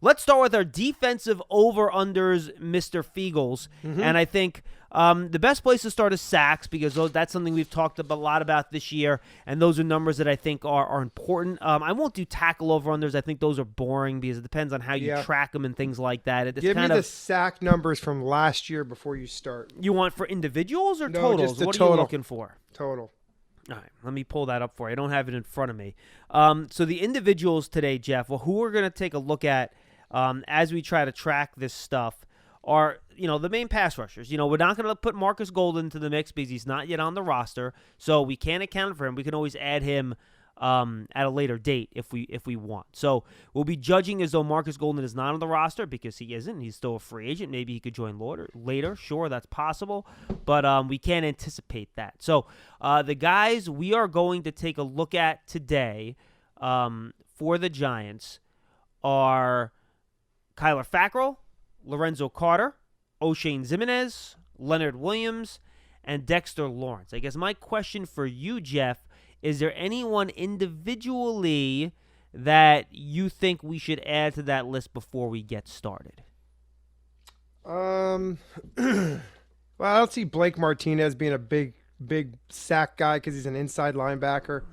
let's start with our defensive over-unders, Mr. Feagles. And I think the best place to start is sacks because that's something we've talked a lot about this year, and those are numbers that I think are important. I won't do tackle over-unders. I think those are boring because it depends on how you track them and things like that. Give me the sack numbers from last year before you start. You want for individuals or No, totals? just the What are total. you looking for? Total. All right, let me pull that up for you. I don't have it in front of me. So the individuals today, Jeff, who we're going to take a look at as we try to track this stuff are, the main pass rushers. We're not going to put Marcus Golden into the mix because he's not yet on the roster, so we can't account for him. We can always add him at a later date if we want. So we'll be judging as though Marcus Golden is not on the roster because he isn't. He's still a free agent. Maybe he could join later. Sure, that's possible. But we can't anticipate that. So the guys we are going to take a look at today for the Giants are Kyler Fackrell, Lorenzo Carter, O'Shane Ximenez, Leonard Williams, and Dexter Lawrence. I guess my question for you, Jeff, is there anyone individually that you think we should add to that list before we get started? Well, I don't see Blake Martinez being a big sack guy because he's an inside linebacker.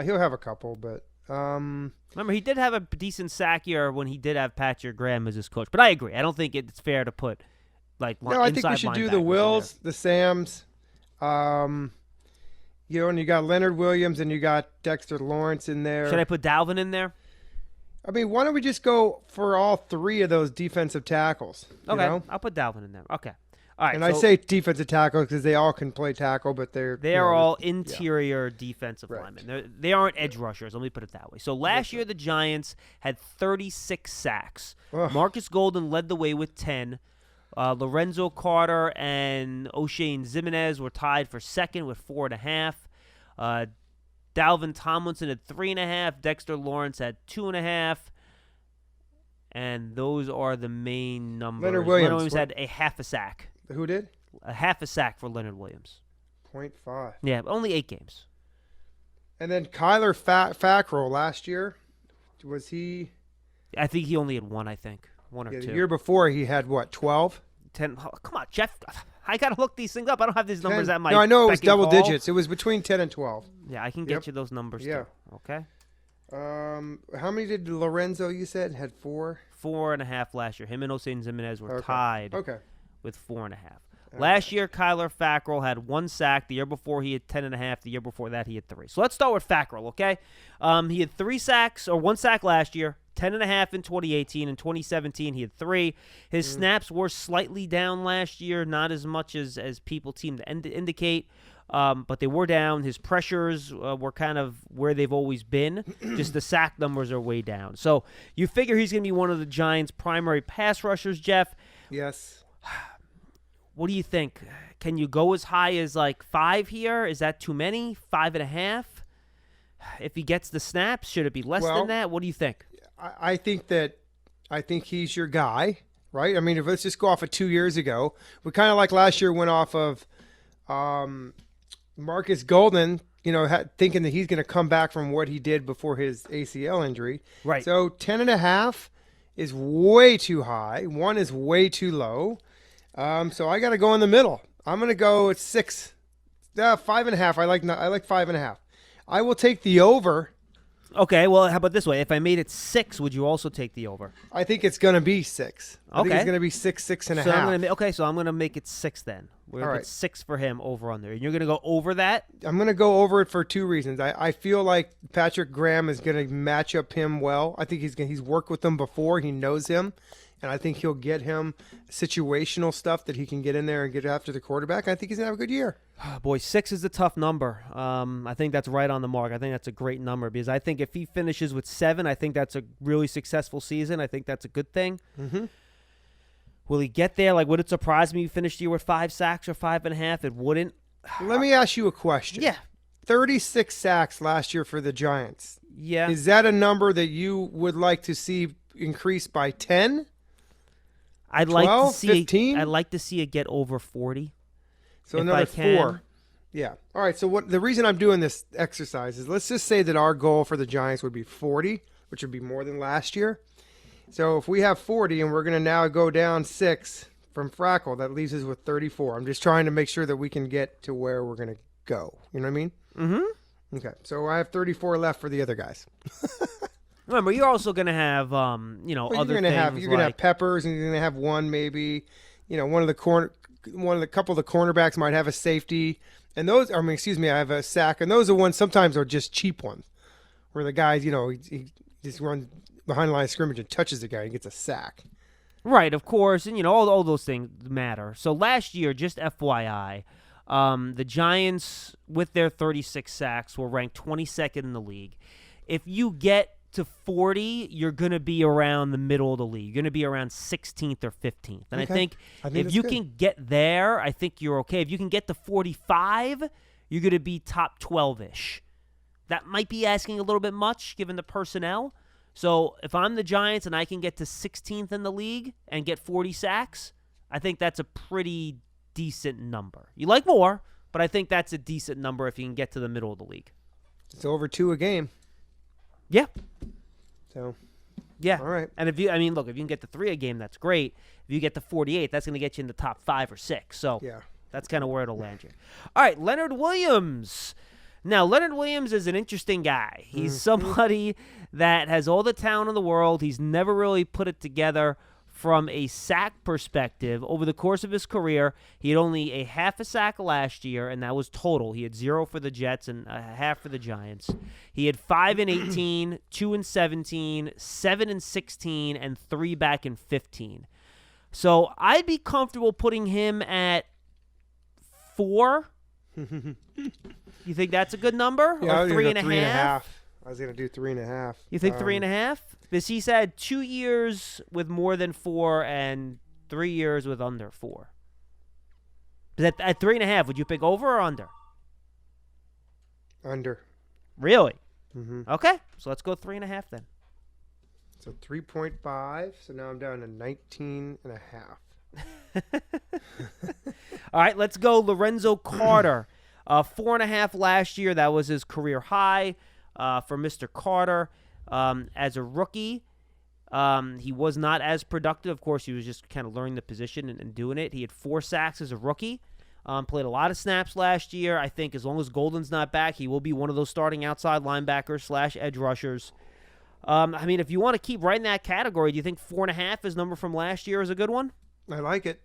He'll have a couple, but remember, he did have a decent sack year when he did have Patrick Graham as his coach. But I agree. I don't think it's fair to put no, I think we should do the Wills, the Sams. And you got Leonard Williams and you got Dexter Lawrence in there. Should I put Dalvin in there? I mean, why don't we just go for all three of those defensive tackles? Okay, you know? I'll put Dalvin in there. Okay. All right. And I say defensive tackle because they all can play tackle, but they are all interior defensive linemen. They aren't edge rushers. Let me put it that way. So last year the Giants had 36 sacks. Ugh. Marcus Golden led the way with 10. Lorenzo Carter and O'Shane Ximenez were tied for second with 4.5. Dalvin Tomlinson had 3.5. Dexter Lawrence had 2.5. And those are the main numbers. Leonard Williams had a half a sack. Who did? A half a sack for Leonard Williams. 0.5. Yeah, only 8 games. And then Kyler Fackrell last year, was he? I think he only had 1, I think. 1 or 2. The year before he had, what, 12? 10. Oh, come on, Jeff. I got to look these things up. I don't have these numbers 10. at my No, I know it was beck and double call. digits. It was between 10 and 12. Yeah, I can get you those numbers too. Okay. How many did Lorenzo, you said? Had 4? 4.5 last year. Him and O'Shane Ximenez were tied with 4.5. Last year, Kyler Fackrell had 1 sack. The year before, he had 10.5. The year before that, he had 3. So let's start with Fackrell, okay? He had 3 sacks, or 1 sack last year, 10.5 in 2018. In 2017, he had 3. His snaps were slightly down last year, not as much as people seem to indicate, but they were down. His pressures were kind of where they've always been. Just the sack numbers are way down. So you figure he's going to be one of the Giants' primary pass rushers, Jeff. Yes. What do you think? Can you go as high as 5 here? Is that too many? 5.5? If he gets the snaps, should it be less than that? What do you think? I think he's your guy, right? I mean, let's just go off of 2 years ago. We kind of like last year went off of Marcus Golden, thinking that he's going to come back from what he did before his ACL injury. Right. So 10.5 is way too high. 1 is way too low. So I got to go in the middle. I'm going to go at 6, 5.5. I like 5.5. I will take the over. Okay, well, how about this way? If I made it 6, would you also take the over? I think it's going to be 6. I think Okay. it's going to be 6.5. So I'm going to make it 6 then. We're going to put 6 for him over under. And you're going to go over that? I'm going to go over it for 2 reasons. I feel like Patrick Graham is going to match up him well. I think he's worked with him before. He knows him. And I think he'll get him situational stuff that he can get in there and get after the quarterback. I think he's going to have a good year. Boy, 6 is a tough number. I think that's right on the mark. I think that's a great number because I think if he finishes with 7, I think that's a really successful season. I think that's a good thing. Mm-hmm. Will he get there? Would it surprise me if he finished the year with 5 sacks or 5.5? It wouldn't. Let me ask you a question. Yeah. 36 sacks last year for the Giants. Yeah. Is that a number that you would like to see increase by 10? I'd 12, like to see 15? I'd like to see it get over 40. So if another I 4. Yeah. All right. So the reason I'm doing this exercise is let's just say that our goal for the Giants would be 40, which would be more than last year. So if we have 40 and we're going to now go down 6 from Frackle, that leaves us with 34. I'm just trying to make sure that we can get to where we're going to go. You know what I mean? Mm-hmm. Okay. So I have 34 left for the other guys. Remember, you're also going to have, Well, other you're things. You're going to have Peppers, and you're going to have one maybe. Couple of the cornerbacks might have a safety, and those. I have a sack, and those are ones sometimes are just cheap ones, where the guys, he just runs behind the line of scrimmage and touches the guy and gets a sack. Right, of course, and all those things matter. So last year, just FYI, the Giants with their 36 sacks were ranked 22nd in the league. If you get to 40, you're going to be around the middle of the league. You're going to be around 16th or 15th. And I think if you can get there, I think you're okay. If you can get to 45, you're going to be top 12-ish. That might be asking a little bit much given the personnel. So if I'm the Giants and I can get to 16th in the league and get 40 sacks, I think that's a pretty decent number. You like more, but I think that's a decent number if you can get to the middle of the league. It's over 2 a game. Yeah. So, yeah. All right. And if you can get to 3 a game, that's great. If you get to 48, that's going to get you in the top 5 or 6. So yeah, that's kind of where it'll land you. All right, Leonard Williams. Now, Leonard Williams is an interesting guy. He's somebody that has all the talent in the world. He's never really put it together from a sack perspective. Over the course of his career, he had only a half a sack last year, and that was total. He had 0 for the Jets and a half for the Giants. He had 5 in 18, 2 in 17, 7 in 16, and 3 back in 15. So I'd be comfortable putting him at 4. You think that's a good number? Yeah, or 3.5? I was going to do 3.5. You think 3.5? Because he's had 2 years with more than 4 and 3 years with under 4. At 3.5, would you pick over or under? Under. Really? Mm-hmm. Okay, so let's go 3.5 then. So 3.5. So now I'm down to 19.5. All right, let's go Lorenzo Carter. 4.5 last year. That was his career high for Mr. Carter. As a rookie, he was not as productive. Of course, he was just kind of learning the position and doing it. He had 4 sacks as a rookie. Played a lot of snaps last year. I think as long as Golden's not back, he will be one of those starting outside linebackers / edge rushers. If you want to keep right in that category, do you think 4.5, his number from last year, is a good one? I like it.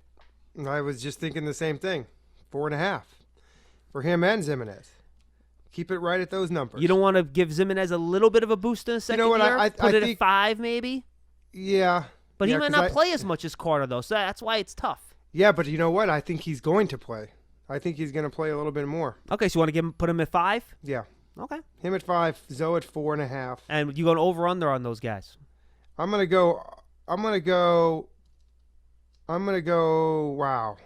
I was just thinking the same thing. 4.5 for him and Zimenez. Keep it right at those numbers. You don't want to give Zimenez a little bit of a boost in the second year? I Put it think, at 5 maybe? Yeah. But he yeah, might not play as much as Carter, though, so that's why it's tough. Yeah, but you know what? I think he's going to play. I think he's going to play a little bit more. Okay, so you want to put him at 5? Yeah. Okay. Him at 5, Zoe at 4.5. And you going over under on those guys? I'm gonna go. Wow.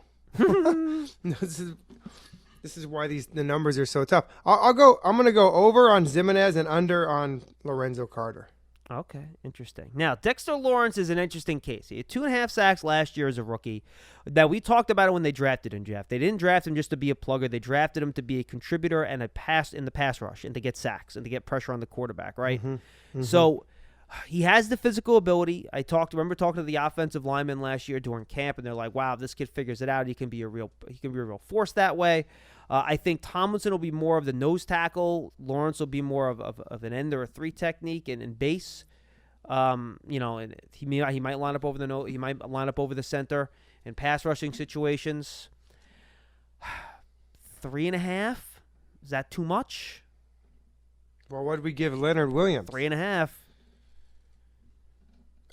This is why the numbers are so tough. I'm gonna go over on Zimenez and under on Lorenzo Carter. Okay, interesting. Now, Dexter Lawrence is an interesting case. He had 2.5 sacks last year as a rookie. Now, we talked about it when they drafted him, Jeff. They didn't draft him just to be a plugger. They drafted him to be a contributor and a pass in the pass rush and to get sacks and to get pressure on the quarterback, right? Mm-hmm. Mm-hmm. So he has the physical ability. Remember talking to the offensive lineman last year during camp, and they're like, "Wow, if this kid figures it out, he can be a real force that way." I think Tomlinson will be more of the nose tackle. Lawrence will be more of an end or a 3 technique and base. And he might line up over the nose. He might line up over the center in pass rushing situations. 3.5? Is that too much? Well, what did we give Leonard Williams? 3.5.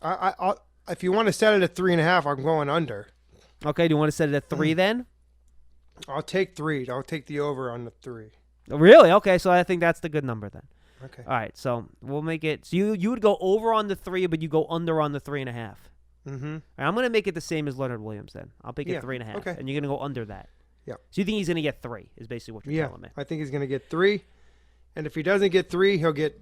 I if you want to set it at 3.5, I'm going under. Okay, do you want to set it at 3 then? I'll take 3. I'll take the over on the 3. Really? Okay, so I think that's the good number then. Okay. All right, so we'll make it. So you would go over on the 3, but you go under on the 3.5. Mm-hmm. All right, I'm going to make it the same as Leonard Williams then. I'll pick it 3.5. Okay. And you're going to go under that. Yeah. So you think he's going to get 3 is basically what you're telling me. I think he's going to get 3. And if he doesn't get 3, he'll get.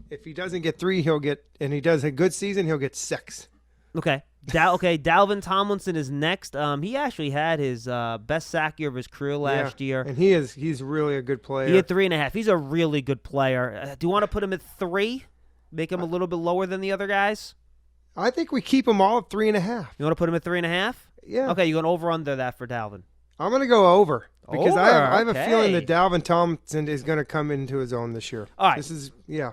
If he doesn't get 3, he'll get. And he does a good season, he'll get 6. Okay. Dalvin Tomlinson is next. He actually had his best sack year of his career last year. And he's really a good player. He had 3.5. He's a really good player. Do you want to put him at 3? Make him a little bit lower than the other guys? I think we keep them all at 3.5. You want to put him at 3.5? Yeah. Okay, you're going over under that for Dalvin. I'm going to go over because I have a okay. feeling that Dalvin Tomlinson is going to come into his own this year. All right. This is, yeah.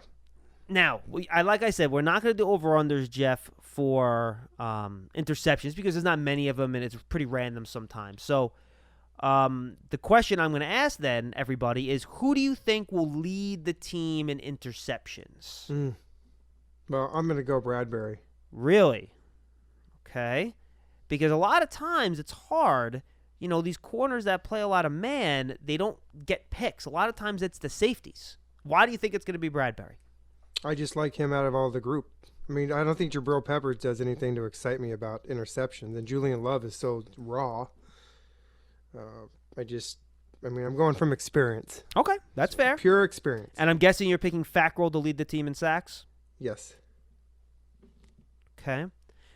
Now, like I said, we're not going to do over-unders, Jeff, for interceptions because there's not many of them and it's pretty random sometimes. So the question I'm going to ask then, everybody, is who do you think will lead the team in interceptions? Well, I'm going to go Bradbury. Really? Okay. Because a lot of times it's hard. You know, these corners that play a lot of man, they don't get picks. A lot of times it's the safeties. Why do you think it's going to be Bradbury? I just like him out of all the group. I mean, I don't think Jabril Peppers does anything to excite me about interceptions, and Julian Love is so raw. I'm going from experience. Okay, that's fair. Pure experience. And I'm guessing you're picking Fackrell to lead the team in sacks? Yes. Okay.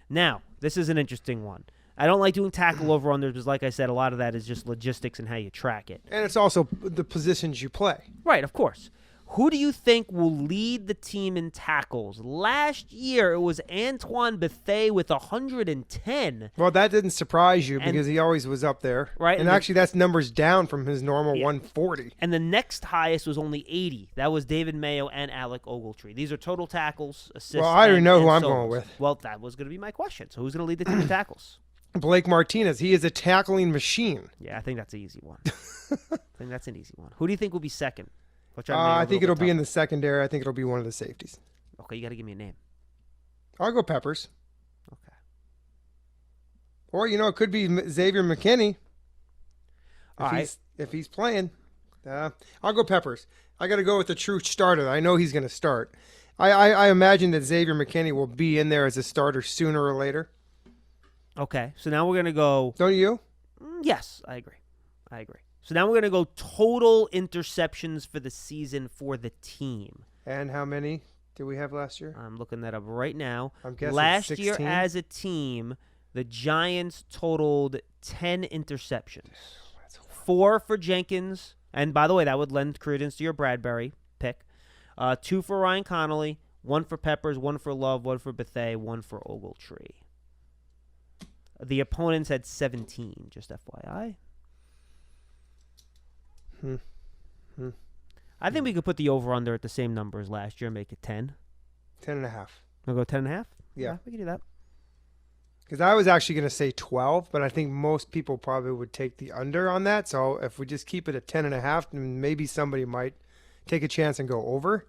Now, this is an interesting one. I don't like doing tackle over-unders because, like I said, a lot of that is just logistics and how you track it. And it's also the positions you play. Right, of course. Who do you think will lead the team in tackles? Last year, it was Antoine Bethea with 110. Well, that didn't surprise you because he always was up there. Right. And actually, that's numbers down from his normal 140. And the next highest was only 80. That was David Mayo and Alec Ogletree. These are total tackles, assists. Well, I already know who I'm solos. going with. Well, that was going to be my question. So who's going to lead the team in tackles? Blake Martinez. He is a tackling machine. Yeah, I think that's an easy one. Who do you think will be second? I think it'll be in the secondary. I think it'll be one of the safeties. Okay, you got to give me a name. I'll go Peppers. Okay. Or, it could be Xavier McKinney. If he's playing. I'll go Peppers. I got to go with the true starter. I know he's going to start. I imagine that Xavier McKinney will be in there as a starter sooner or later. Okay, so now we're going to go. Don't you? Yes, I agree. So now we're going to go total interceptions for the season for the team. And how many did we have last year? I'm looking that up right now. I'm guessing last 16? year as a team, the Giants totaled 10 interceptions. 4 for Jenkins. And by the way, that would lend credence to your Bradbury pick. 2 for Ryan Connolly, 1 for Peppers, 1 for Love, 1 for Bethea, 1 for Ogletree. The opponents had 17, just FYI. I think we could put the over-under at the same number as last year and make it 10. 10.5. We'll go 10.5? Yeah. We can do that. Because I was actually going to say 12, but I think most people probably would take the under on that. So if we just keep it at 10.5, then maybe somebody might take a chance and go over.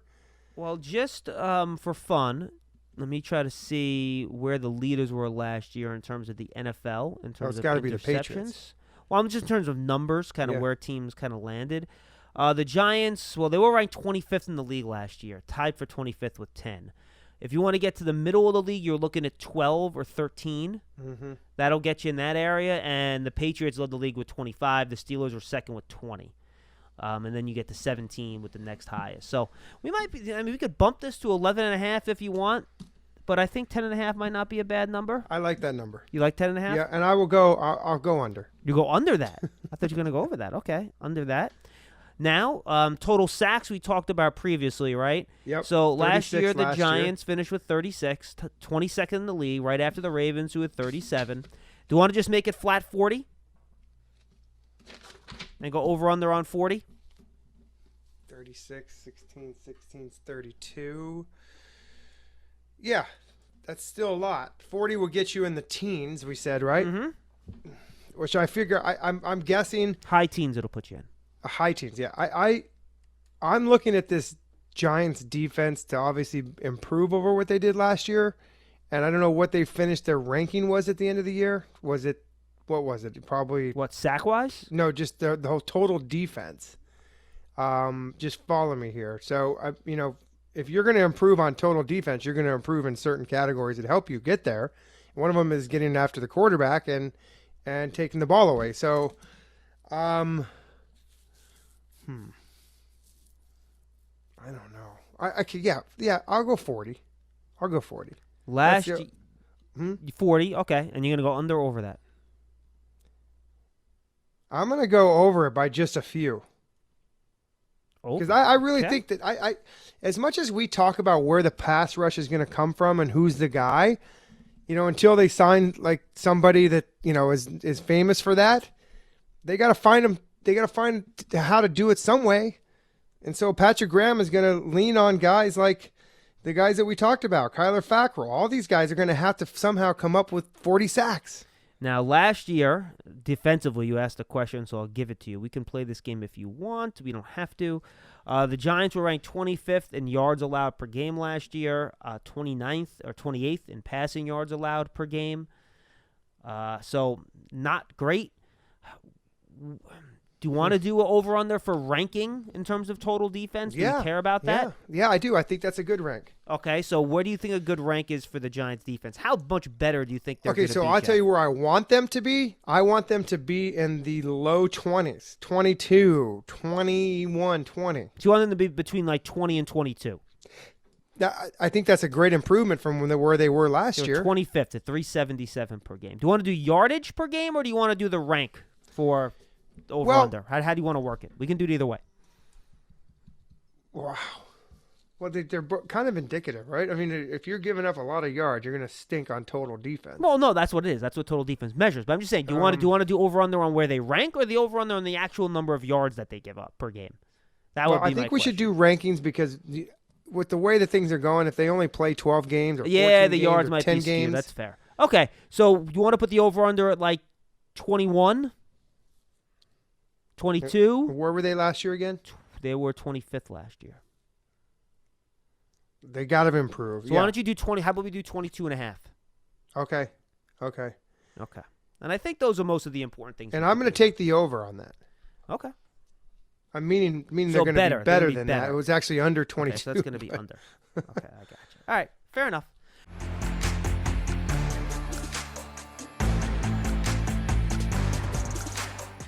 Well, just for fun, let me try to see where the leaders were last year in terms of the NFL, in terms of gotta interceptions. be the Patriots. Well, I'm just in terms of numbers, kind of where teams kind of landed. The Giants, well, they were ranked 25th in the league last year, tied for 25th with 10. If you want to get to the middle of the league, you're looking at 12 or 13. Mm-hmm. That'll get you in that area. And the Patriots led the league with 25. The Steelers were second with 20. And then you get to 17 with the next highest. So we could bump this to 11.5 if you want. But I think 10.5 might not be a bad number. I like that number. You like 10.5? Yeah, and I'll go under. You go under that. I thought you were going to go over that. Okay, under that. Now, total sacks we talked about previously, right? Yep. So last year the Giants year. finished with 36, 22nd in the league, right after the Ravens, who had 37. Do you want to just make it flat 40? And go over under on 40? 36, 16, 16, 32. Yeah, that's still a lot. 40 will get you in the teens, we said, right? Mm-hmm. Which I figure, I'm guessing. High teens it'll put you in. High teens, yeah. I'm looking at this Giants defense to obviously improve over what they did last year. And I don't know what they finished their ranking was at the end of the year. What was it? Probably. What, sack-wise? No, just the whole total defense. Just follow me here. So, if you're going to improve on total defense, you're going to improve in certain categories that help you get there. One of them is getting after the quarterback and taking the ball away. So, I don't know. I'll go 40. I'll go 40. Last year, 40, okay. And you're going to go under or over that? I'm going to go over it by just a few. Because I really think that I as much as we talk about where the pass rush is going to come from and who's the guy, until they sign like somebody that is famous for that, they got to find them. They got to find how to do it some way. And so Patrick Graham is going to lean on guys like the guys that we talked about, Kyler Fackrell. All these guys are going to have to somehow come up with 40 sacks. Now, last year, defensively, you asked a question, so I'll give it to you. We can play this game if you want. We don't have to. The Giants were ranked 25th in yards allowed per game last year, 29th or 28th in passing yards allowed per game. So not great. Do you want to do an over-under for ranking in terms of total defense? Do you care about that? Yeah, I do. I think that's a good rank. Okay, so where do you think a good rank is for the Giants defense? How much better do you think they're going to be? Okay, so I'll tell you where I want them to be. I want them to be in the low 20s, 22, 21, 20. So you want them to be between like 20 and 22? I think that's a great improvement from where they were last year. 25th at 377 per game. Do you want to do yardage per game, or do you want to do the rank for over-under? How do you want to work it? We can do it either way. Wow. Well, they're kind of indicative, right? I mean, if you're giving up a lot of yards, you're going to stink on total defense. Well, no, that's what it is. That's what total defense measures. But I'm just saying, do you want to do over-under on where they rank, or the over-under on the actual number of yards that they give up per game? That would be my question. I think we should do rankings because with the way that things are going, if they only play 12 games or 14 the games yards or might 10 be skewed. games. That's fair. Okay, so you want to put the over-under at like 21? 22? Where were they last year again? They were 25th last year. They got to improve. So why don't you do 20? How about we do 22 and a half? Okay. And I think those are most of the important things. And I'm going to take the over on that. Okay. I'm meaning So they're going to be better be than better. that. It was actually under 22. Okay, so that's going to be under. Okay, I got you. All right, fair enough.